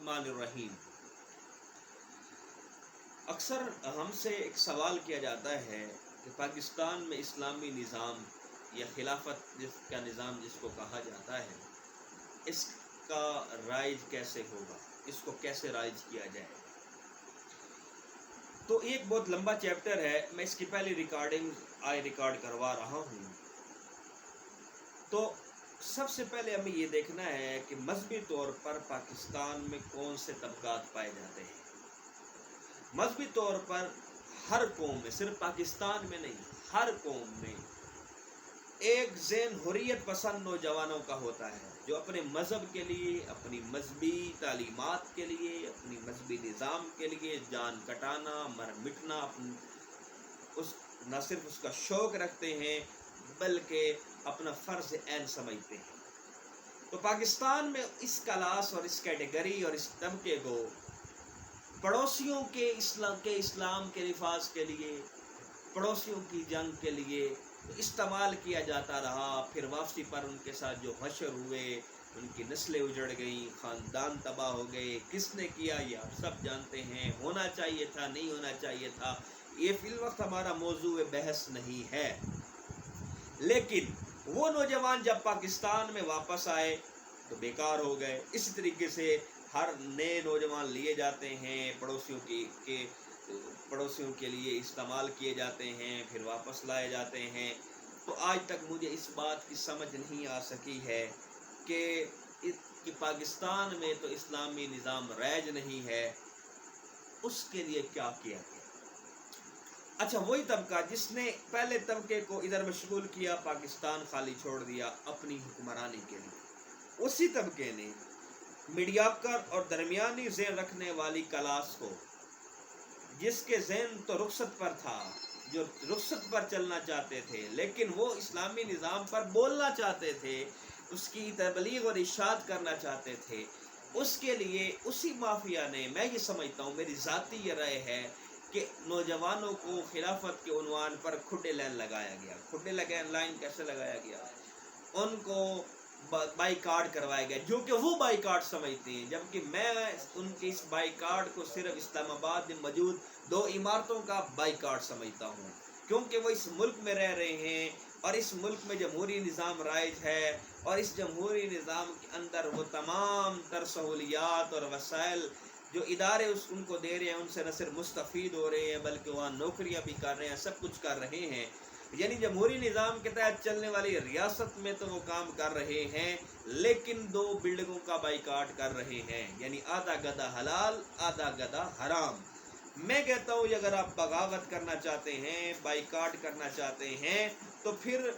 الرحمن الرحیم۔ اکثر ہم سے ایک سوال کیا جاتا ہے کہ پاکستان میں اسلامی نظام یا خلافت کا نظام جس کو کہا جاتا ہے، اس کا رائج کیسے ہوگا، اس کو کیسے رائج کیا جائے۔ تو ایک بہت لمبا چیپٹر ہے، میں اس کی پہلی ریکارڈ کروا رہا ہوں۔ تو سب سے پہلے ہمیں یہ دیکھنا ہے کہ مذہبی طور پر پاکستان میں کون سے طبقات پائے جاتے ہیں۔ مذہبی طور پر ہر قوم میں، صرف پاکستان میں نہیں، ہر قوم میں ایک ذہن حریت پسند نوجوانوں کا ہوتا ہے جو اپنے مذہب کے لیے، اپنی مذہبی تعلیمات کے لیے، اپنی مذہبی نظام کے لیے جان کٹانا، مر مٹنا نہ صرف اس کا شوق رکھتے ہیں بلکہ اپنا فرض عین سمجھتے ہیں۔ تو پاکستان میں اس کلاس اور اس کیٹیگری اور اس طبقے کو پڑوسیوں کے اسلام کے نفاذ کے لیے، پڑوسیوں کی جنگ کے لیے استعمال کیا جاتا رہا۔ پھر واپسی پر ان کے ساتھ جو حشر ہوئے، ان کی نسلیں اجڑ گئیں، خاندان تباہ ہو گئے۔ کس نے کیا یہ آپ سب جانتے ہیں، ہونا چاہیے تھا، نہیں ہونا چاہیے تھا، یہ فی الوقت ہمارا موضوع بحث نہیں ہے۔ لیکن وہ نوجوان جب پاکستان میں واپس آئے تو بیکار ہو گئے۔ اسی طریقے سے ہر نئے نوجوان لیے جاتے ہیں، پڑوسیوں کے لیے استعمال کیے جاتے ہیں، پھر واپس لائے جاتے ہیں۔ تو آج تک مجھے اس بات کی سمجھ نہیں آ سکی ہے کہ پاکستان میں تو اسلامی نظام رائج نہیں ہے، اس کے لیے کیا کیا گیا۔ اچھا، وہی طبقہ جس نے پہلے طبقے کو ادھر مشغول کیا، پاکستان خالی چھوڑ دیا اپنی حکمرانی کے لیے، اسی طبقے نے میڈیاکر اور درمیانی ذہن رکھنے والی کلاس کو، جس کے ذہن تو رخصت پر تھا، جو رخصت پر چلنا چاہتے تھے لیکن وہ اسلامی نظام پر بولنا چاہتے تھے، اس کی تبلیغ اور ارشاد کرنا چاہتے تھے، اس کے لیے اسی مافیا نے، میں یہ سمجھتا ہوں، میری ذاتی یہ رائے ہے کہ نوجوانوں کو خلافت کے عنوان پر کھڈے لائن لگایا گیا۔ کھڈے لائن کیسے لگایا گیا؟ ان کو بائیکاٹ کروایا گیا، جو کہ وہ بائیکاٹ سمجھتے ہیں، جبکہ میں ان کے اس بائیکاٹ کو صرف اسلام آباد میں موجود 2 عمارتوں کا بائیکاٹ سمجھتا ہوں، کیونکہ وہ اس ملک میں رہ رہے ہیں اور اس ملک میں جمہوری نظام رائج ہے، اور اس جمہوری نظام کے اندر وہ تمام تر سہولیات اور وسائل جو ادارے ان کو دے رہے ہیں، ان سے نہ صرف مستفید ہو رہے ہیں بلکہ وہاں نوکریاں بھی کر رہے ہیں، سب کچھ کر رہے ہیں۔ یعنی جمہوری نظام کے تحت چلنے والی ریاست میں تو وہ کام کر رہے ہیں، لیکن 2 بلڈنگوں کا بائیکاٹ کر رہے ہیں، یعنی آدھا گدا حلال، آدھا گدا حرام۔ میں کہتا ہوں اگر آپ بغاوت کرنا چاہتے ہیں، بائیکاٹ کرنا چاہتے ہیں، تو پھر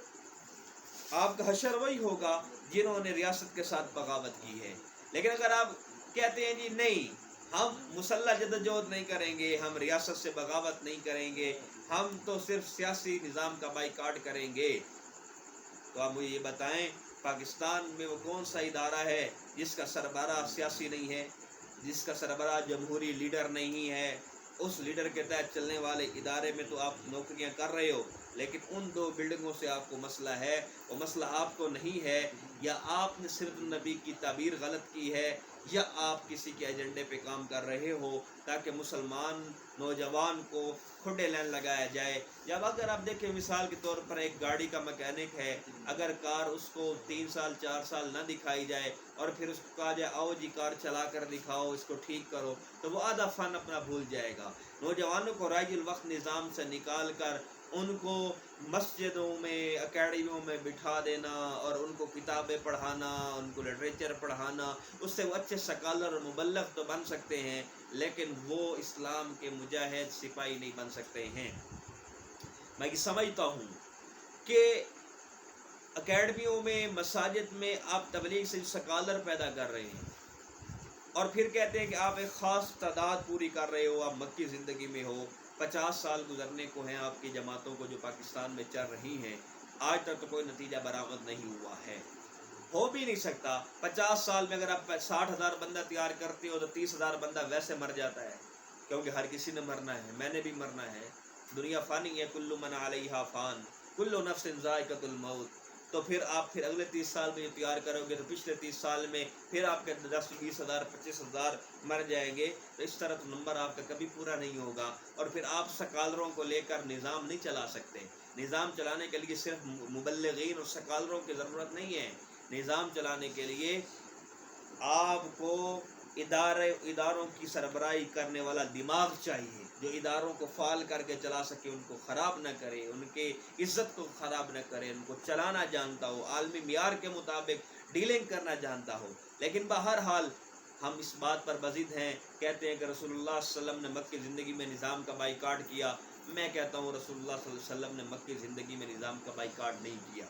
آپ کا حشر وہی ہوگا جنہوں نے ریاست کے ساتھ بغاوت کی ہے۔ لیکن اگر آپ کہتے ہیں جی نہیں، ہم مسلح جدوجہد نہیں کریں گے، ہم ریاست سے بغاوت نہیں کریں گے، ہم تو صرف سیاسی نظام کا بائیکاٹ کریں گے، تو آپ مجھے یہ بتائیں پاکستان میں وہ کون سا ادارہ ہے جس کا سربراہ سیاسی نہیں ہے، جس کا سربراہ جمہوری لیڈر نہیں ہے؟ اس لیڈر کے تحت چلنے والے ادارے میں تو آپ نوکریاں کر رہے ہو، لیکن ان 2 بلڈنگوں سے آپ کو مسئلہ ہے۔ وہ مسئلہ آپ کو نہیں ہے، یا آپ نے صرف نبی کی تعبیر غلط کی ہے، یا آپ کسی کے ایجنڈے پہ کام کر رہے ہو تاکہ مسلمان نوجوان کو کھڈے لائن لگایا جائے۔ جب اگر آپ دیکھیں مثال کے طور پر ایک گاڑی کا میکینک ہے، اگر کار اس کو 3 سال 4 سال نہ دکھائی جائے اور پھر اس کو کہا جائے آؤ جی کار چلا کر دکھاؤ، اس کو ٹھیک کرو، تو وہ آدھا فن اپنا بھول جائے گا۔ نوجوانوں کو رائج الوقت نظام سے نکال کر ان کو مسجدوں میں، اکیڈمیوں میں بٹھا دینا اور ان کو کتابیں پڑھانا، ان کو لٹریچر پڑھانا، اس سے وہ اچھے سکالر اور مبلغ تو بن سکتے ہیں لیکن وہ اسلام کے مجاہد سپاہی نہیں بن سکتے ہیں۔ میں یہ سمجھتا ہوں کہ اکیڈمیوں میں، مساجد میں آپ تبلیغ سے سکالر پیدا کر رہے ہیں اور پھر کہتے ہیں کہ آپ ایک خاص تعداد پوری کر رہے ہو، آپ مکی زندگی میں ہو، 50 سال گزرنے کو ہیں آپ کی جماعتوں کو جو پاکستان میں چل رہی ہیں، آج تک تو کوئی نتیجہ برآمد نہیں ہوا ہے، ہو بھی نہیں سکتا۔ 50 سال میں اگر آپ 60,000 بندہ تیار کرتے ہو تو 30,000 بندہ ویسے مر جاتا ہے، کیونکہ ہر کسی نے مرنا ہے، میں نے بھی مرنا ہے، دنیا فانی ہے، کل من علیہا فان، کل نفس ذائقۃ الموت۔ تو پھر آپ پھر اگلے 30 سال میں تیار کرو گے تو پچھلے 30 سال میں پھر آپ کے 10-20 ہزار 25 ہزار مر جائیں گے، تو اس طرح تو نمبر آپ کا کبھی پورا نہیں ہوگا، اور پھر آپ سکالروں کو لے کر نظام نہیں چلا سکتے۔ نظام چلانے کے لیے صرف مبلغین اور سکالروں کی ضرورت نہیں ہے، نظام چلانے کے لیے آپ کو اداروں کی سربراہی کرنے والا دماغ چاہیے، جو اداروں کو فعال کر کے چلا سکے، ان کو خراب نہ کرے، ان کے عزت کو خراب نہ کرے، ان کو چلانا جانتا ہو، عالمی معیار کے مطابق ڈیلنگ کرنا جانتا ہو۔ لیکن بہرحال ہم اس بات پر بضد ہیں، کہتے ہیں کہ رسول اللہ صلی اللہ علیہ وسلم نے مکی زندگی میں نظام کا بائیکاٹ کیا۔ میں کہتا ہوں رسول اللہ صلی اللہ علیہ وسلم نے مکی زندگی میں نظام کا بائیکاٹ نہیں کیا۔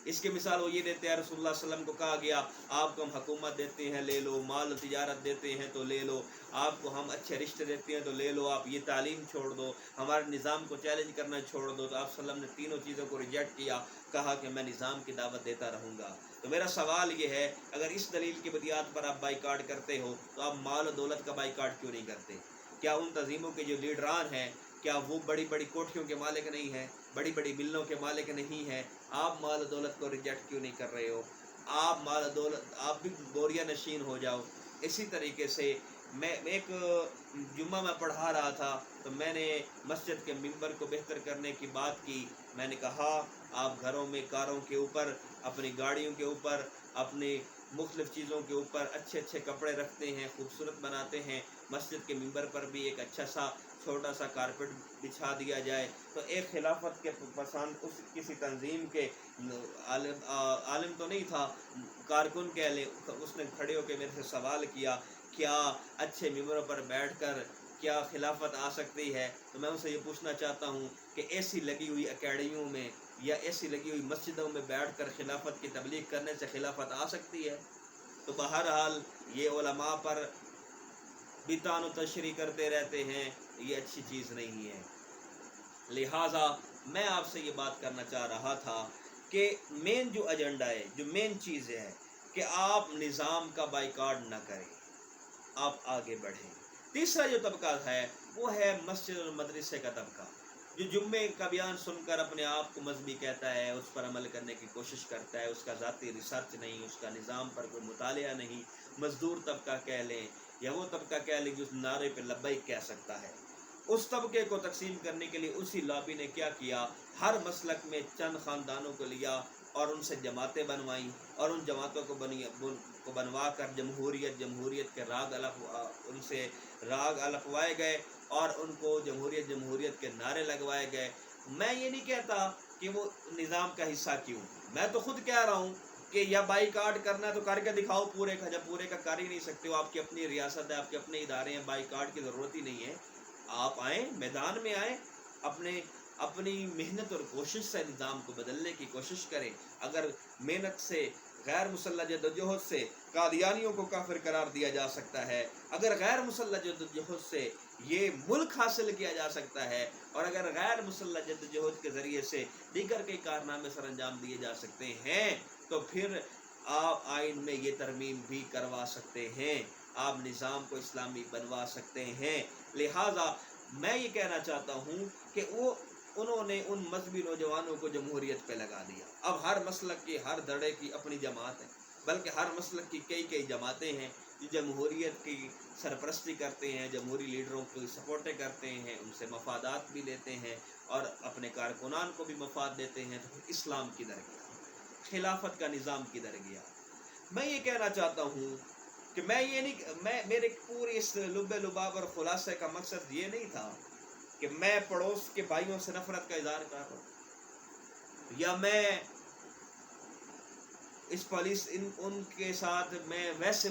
اس کی مثال وہ یہ دیتے ہیں، رسول اللہ صلی اللہ علیہ وسلم کو کہا گیا آپ کو ہم حکومت دیتے ہیں لے لو، مال و تجارت دیتے ہیں تو لے لو، آپ کو ہم اچھے رشتے دیتے ہیں تو لے لو، آپ یہ تعلیم چھوڑ دو، ہمارے نظام کو چیلنج کرنا چھوڑ دو۔ تو آپ صلی اللہ علیہ وسلم نے تینوں چیزوں کو ریجیکٹ کیا، کہا کہ میں نظام کی دعوت دیتا رہوں گا۔ تو میرا سوال یہ ہے، اگر اس دلیل کی بنیاد پر آپ بائیکاٹ کرتے ہو تو آپ مال و دولت کا بائیکاٹ کیوں نہیں کرتے؟ کیا ان تنظیموں کے جو لیڈران ہیں کیا وہ بڑی بڑی کوٹھیوں کے مالک نہیں ہیں، بڑی بڑی ملوں کے مالک نہیں ہیں؟ آپ مال و دولت کو ریجیکٹ کیوں نہیں کر رہے ہو؟ آپ مال و دولت آپ بھی بوریا نشین ہو جاؤ۔ اسی طریقے سے میں ایک جمعہ میں پڑھا رہا تھا تو میں نے مسجد کے ممبر کو بہتر کرنے کی بات کی۔ میں نے کہا آپ گھروں میں کاروں کے اوپر، اپنی گاڑیوں کے اوپر، اپنی مختلف چیزوں کے اوپر اچھے اچھے کپڑے رکھتے ہیں، خوبصورت بناتے ہیں، مسجد کے ممبر پر بھی ایک اچھا سا چھوٹا سا کارپٹ بچھا دیا جائے۔ تو ایک خلافت کے پسند کسی تنظیم کے عالم تو نہیں تھا، کارکن کہہ لیں، اس نے کھڑے ہو کے میرے سے سوال کیا کیا اچھے ممبروں پر بیٹھ کر کیا خلافت آ سکتی ہے؟ تو میں ان سے یہ پوچھنا چاہتا ہوں کہ ایسی لگی ہوئی اکیڈمیوں میں یا ایسی لگی ہوئی مسجدوں میں بیٹھ کر خلافت کی تبلیغ کرنے سے خلافت آ سکتی ہے؟ تو بہرحال یہ علماء پر بیتان و تشریح کرتے رہتے ہیں، یہ اچھی چیز نہیں ہے۔ لہٰذا میں آپ سے یہ بات کرنا چاہ رہا تھا کہ مین جو ایجنڈا ہے، جو مین چیز ہے کہ آپ نظام کا بائیکاٹ نہ کریں، آپ آگے بڑھیں۔ تیسرا جو طبقہ ہے وہ ہے مسجد اور مدرسے کا طبقہ، جو جمعے کا بیان سن کر اپنے آپ کو مذہبی کہتا ہے، اس پر عمل کرنے کی کوشش کرتا ہے، اس کا ذاتی ریسرچ نہیں، اس کا نظام پر کوئی مطالعہ نہیں، مزدور طبقہ کہہ لیں یا وہ طبقہ کہہ لیں جو اس نعرے پہ لبیک کہہ سکتا ہے۔ اس طبقے کو تقسیم کرنے کے لیے اسی لابی نے کیا کیا، ہر مسلک میں چند خاندانوں کو لیا اور ان سے جماعتیں بنوائیں، اور ان جماعتوں کو بنوا کر جمہوریت کے ان سے راگ الفوائے گئے اور ان کو جمہوریت کے نعرے لگوائے گئے۔ میں یہ نہیں کہتا کہ وہ نظام کا حصہ کیوں، میں تو خود کہہ رہا ہوں کہ یا بائیکاٹ کرنا ہے تو کر کے دکھاؤ پورے کا، جب پورے کا کر ہی نہیں سکتے ہو، آپ کی اپنی ریاست ہے، آپ کے اپنے ادارے ہیں، بائیکاٹ کی ضرورت ہی نہیں ہے۔ آپ آئیں، میدان میں آئیں، اپنی محنت اور کوشش سے نظام کو بدلنے کی کوشش کریں۔ اگر محنت سے، غیر مسلح جدوجہد سے قادیانیوں کو کافر قرار دیا جا سکتا ہے، اگر غیر مسلح جدوجہد سے یہ ملک حاصل کیا جا سکتا ہے، اور اگر غیر مسلح جدوجہد کے ذریعے سے دیگر کئی کارنامے سر انجام دیے جا سکتے ہیں، تو پھر آپ آئین میں یہ ترمیم بھی کروا سکتے ہیں، آپ نظام کو اسلامی بنوا سکتے ہیں۔ لہٰذا میں یہ کہنا چاہتا ہوں کہ انہوں نے ان مذہبی نوجوانوں کو جمہوریت پہ لگا دیا۔ اب ہر مسلک کی، ہر دھڑے کی اپنی جماعت ہے، بلکہ ہر مسلک کی کئی جماعتیں ہیں جو جمہوریت کی سرپرستی کرتے ہیں، جمہوری لیڈروں کی سپورٹیں کرتے ہیں، ان سے مفادات بھی لیتے ہیں اور اپنے کارکنان کو بھی مفاد دیتے ہیں۔ تو پھر اسلام کدھر گیا، خلافت کا نظام کدھر گیا؟ میں یہ کہنا چاہتا ہوں کہ میرے پوری اس لب لباب اور خلاصے کا مقصد یہ نہیں تھا کہ میں پڑوس کے بھائیوں سے نفرت کا اظہار کر رہا ہوں، یا میں اس پولیس ان کے ساتھ میں ویسے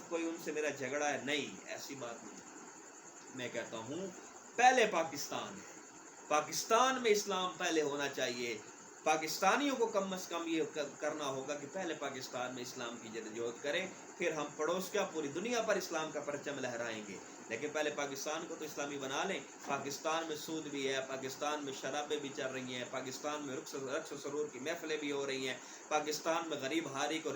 کوئی ان سے میرا جھگڑا ہے، نہیں، ایسی بات نہیں۔ میں کہتا ہوں پہلے پاکستان ہے، پاکستان میں اسلام پہلے ہونا چاہیے۔ پاکستانیوں کو کم از کم یہ کرنا ہوگا کہ پہلے پاکستان میں اسلام کی جدوجہد کریں، پھر ہم پڑوس کا پوری دنیا پر اسلام کا پرچم لہرائیں گے، لیکن پہلے پاکستان کو تو اسلامی بنا لیں۔ پاکستان میں سود بھی ہے، پاکستان میں شرابیں بھی چل رہی ہیں، پاکستان میں رقص و سرور کی محفلیں بھی ہو رہی ہیں، پاکستان میں غریب ہاری کو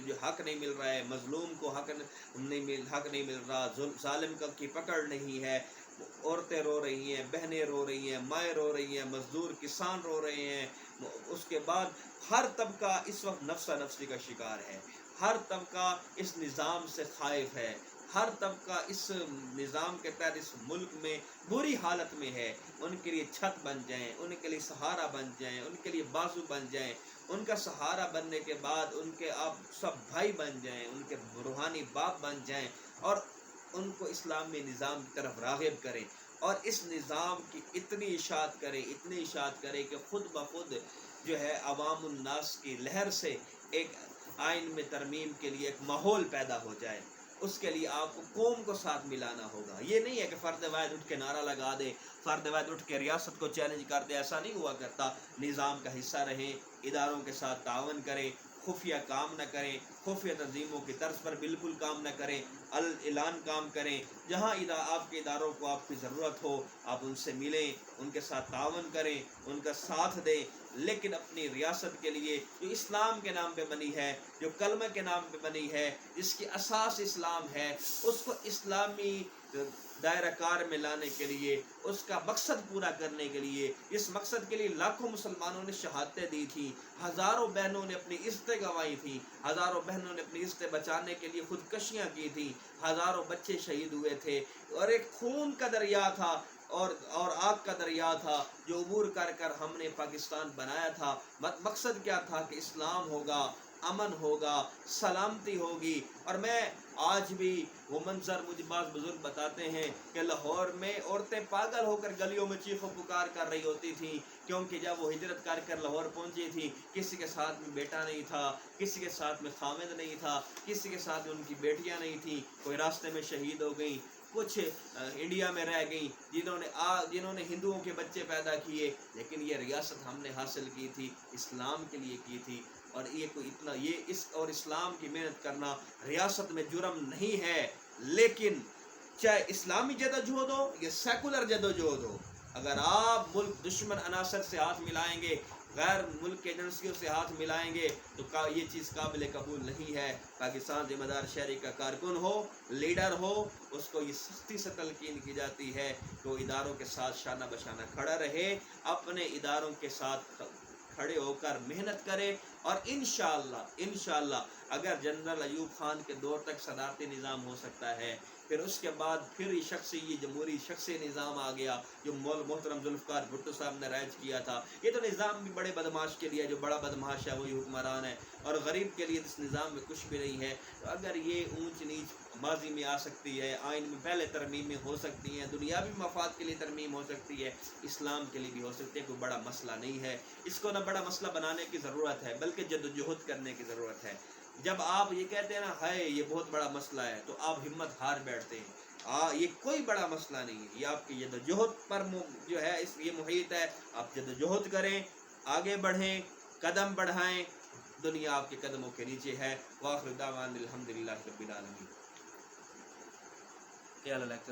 جو حق نہیں مل رہا ہے، مظلوم کو حق نہیں مل رہا، ظالم کی پکڑ نہیں ہے، عورتیں رو رہی ہیں، بہنیں رو رہی ہیں، مائیں رو رہی ہیں، مزدور کسان رو رہے ہیں، اس کے بعد ہر طبقہ اس وقت نفسہ نفسی کا شکار ہے، ہر طبقہ اس نظام سے خائف ہے، ہر طبقہ اس نظام کے تحت اس ملک میں بری حالت میں ہے۔ ان کے لیے چھت بن جائیں، ان کے لیے سہارا بن جائیں، ان کے لیے بازو بن جائیں، ان کا سہارا بننے کے بعد ان کے آپ سب بھائی بن جائیں، ان کے روحانی باپ بن جائیں اور ان کو اسلامی نظام کی طرف راغب کریں اور اس نظام کی اتنی اشاعت کریں، اتنی اشاعت کریں کہ خود بخود جو ہے عوام الناس کی لہر سے ایک آئین میں ترمیم کے لیے ایک ماحول پیدا ہو جائے۔ اس کے لیے آپ کو قوم کو ساتھ ملانا ہوگا۔ یہ نہیں ہے کہ فرد واحد اٹھ کے نعرہ لگا دے، فرد واحد اٹھ کے ریاست کو چیلنج کر دے، ایسا نہیں ہوا کرتا۔ نظام کا حصہ رہیں، اداروں کے ساتھ تعاون کریں، خفیہ کام نہ کریں، خفیہ تنظیموں کی طرز پر بالکل کام نہ کریں، اعلان کام کریں۔ جہاں آپ کے اداروں کو آپ کی ضرورت ہو آپ ان سے ملیں، ان کے ساتھ تعاون کریں، ان کا ساتھ دیں، لیکن اپنی ریاست کے لیے جو اسلام کے نام پہ بنی ہے، جو کلمہ کے نام پہ بنی ہے، جس کی اساس اسلام ہے، اس کو اسلامی دائرہ کار میں لانے کے لیے، اس کا مقصد پورا کرنے کے لیے، اس مقصد کے لیے لاکھوں مسلمانوں نے شہادتیں دی تھی، ہزاروں بہنوں نے اپنی عزتیں گنوائی تھیں، ہزاروں بہنوں نے اپنی عزتیں بچانے کے لیے خودکشیاں کی تھیں، ہزاروں بچے شہید ہوئے تھے اور ایک خون کا دریا تھا اور آگ کا دریا تھا جو عبور کر کر ہم نے پاکستان بنایا تھا۔ مقصد کیا تھا کہ اسلام ہوگا، امن ہوگا، سلامتی ہوگی۔ اور میں آج بھی وہ منظر مجھے بعض بزرگ بتاتے ہیں کہ لاہور میں عورتیں پاگل ہو کر گلیوں میں چیخ و پکار کر رہی ہوتی تھیں، کیونکہ جب وہ ہجرت کر کر لاہور پہنچی تھی کسی کے ساتھ میں بیٹا نہیں تھا، کسی کے ساتھ میں خامد نہیں تھا، کسی کے ساتھ میں ان کی بیٹیاں نہیں تھیں، کوئی راستے میں شہید ہو گئیں، کچھ انڈیا میں رہ گئیں، جنہوں نے ہندوؤں کے بچے پیدا کیے، لیکن یہ ریاست ہم نے حاصل کی تھی، اسلام کے لیے کی تھی۔ اور یہ کوئی اتنا اور اسلام کی محنت کرنا ریاست میں جرم نہیں ہے، لیکن چاہے اسلامی جدوجہد ہو یا سیکولر جدوجہد ہو، اگر آپ ملک دشمن عناصر سے ہاتھ ملائیں گے، غیر ملک ایجنسیوں سے ہاتھ ملائیں گے تو یہ چیز قابل قبول نہیں ہے۔ پاکستان ذمہ دار شہری کا کارکن ہو، لیڈر ہو، اس کو یہ سختی سے تلقین کی جاتی ہے کہ وہ اداروں کے ساتھ شانہ بشانہ کھڑا رہے، اپنے اداروں کے ساتھ کھڑے ہو کر محنت کرے، اور انشاءاللہ اگر جنرل ایوب خان کے دور تک صدارتی نظام ہو سکتا ہے، پھر اس کے بعد پھر یہ جمہوری شخصی نظام آ گیا جو محترم ذوالفقار بھٹو صاحب نے رائج کیا تھا۔ یہ تو نظام بھی بڑے بدماش کے لیے، جو بڑا بدماش ہے وہی حکمران ہے، اور غریب کے لیے اس نظام میں کچھ بھی نہیں ہے۔ تو اگر یہ اونچ نیچ ماضی میں آ سکتی ہے، آئین میں پہلے ترمیمیں ہو سکتی ہیں، دنیاوی مفاد کے لیے ترمیم ہو سکتی ہے، اسلام کے لیے بھی ہو سکتی ہے، کوئی بڑا مسئلہ نہیں ہے۔ اس کو نہ بڑا مسئلہ بنانے کی ضرورت ہے بلکہ جدوجہد کرنے کی ضرورت ہے۔ جب آپ یہ کہتے ہیں نا ہائے یہ بہت بڑا مسئلہ ہے، تو آپ ہمت ہار بیٹھتے ہیں۔ یہ کوئی بڑا مسئلہ نہیں ہے، یہ آپ کی جدوجہد پر جو ہے یہ محیط ہے۔ آپ جدوجہد کریں، آگے بڑھیں، قدم بڑھائیں، دنیا آپ کے قدموں کے نیچے ہے۔ وآخر دعوانا الحمدللہ رب العالمین۔